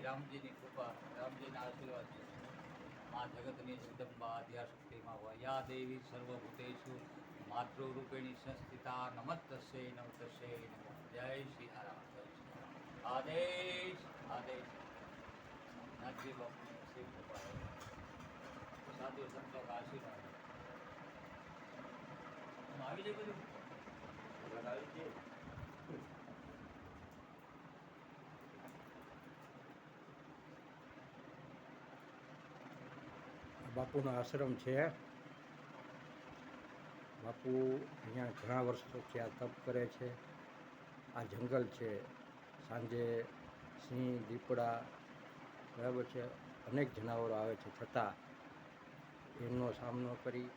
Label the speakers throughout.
Speaker 1: રામજીની કૃપા, રામજીના આશીર્વાદ છે. મા જગતની જગદંબા આદ્યાશક્તિમાં હોય યા દેવી સર્વભૂતેષુ માતૃરૂપિણી સંસ્થિતા નમસ્તસ્ય નમસ્તસ્ય નમઃ. જય શ્રી રામ, જય શ્રી રામ. આદેશ આદેશ નાથજી બાપુની અસીમ કૃપા હોય. સાધુ સંતો કા આશીર્વાદ આવી જાય બધું આવી જાય.
Speaker 2: બાપુનો આશ્રમ છે. બાપુ અહીંયા ઘણા વર્ષોથી આ તપ કરે છે. આ જંગલ છે. સાંજે સિંહ, દીપડા બરાબર છે, અનેક જનાવરો આવે છે, છતાં એમનો સામનો કરી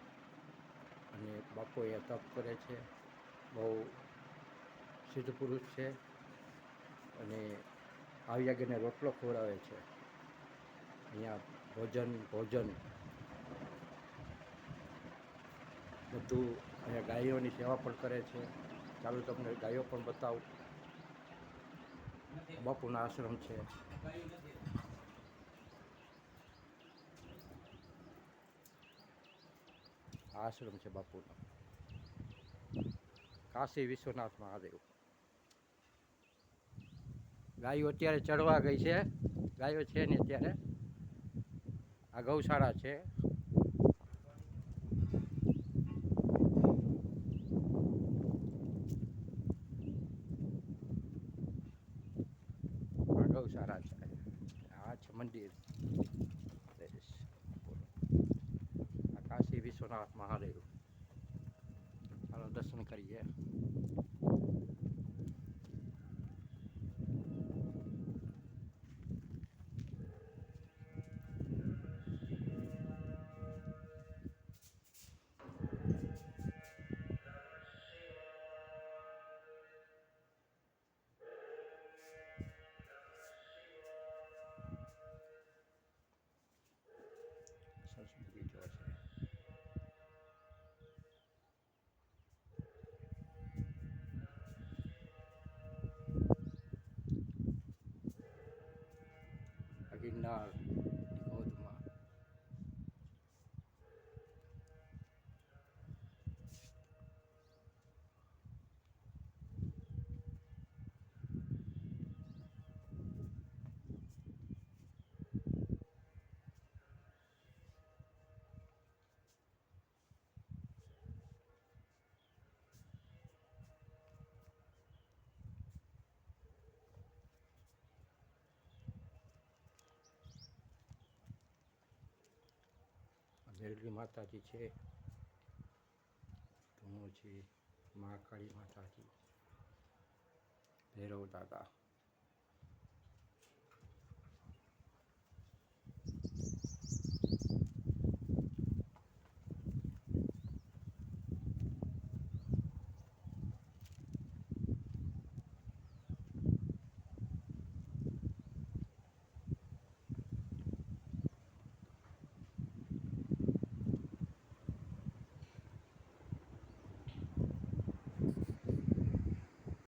Speaker 2: અને બાપુ અહીંયા તપ કરે છે. બહુ સિદ્ધ પુરુષ છે અને આવ્યા ગઈને રોટલો ખવડાવે છે. અહીંયા ભોજન બધું અહીંયા ગાયોની સેવા પણ કરે છે. ચાલો તમને ગાયો પણ બતાવું. બાપુના આશ્રમ છે. આશ્રમ છે બાપુનો, કાશી વિશ્વનાથ મહાદેવ. ગાયો અત્યારે ચડવા ગઈ છે. ગાયો છે ને અત્યારે આ ગૌશાળા છે. ગૌશાળા છે. આ છે મંદિર. આ કાશી વિશ્વનાથ મહાદેવ. ચાલો દર્શન કરીએ. સરસ બગીચો છે. ગિરનાર ધોધમાં મેરડી માતાજી છે, ધૂણો છે, મહાકાળી માતાજી, ભૈરવ દાદા.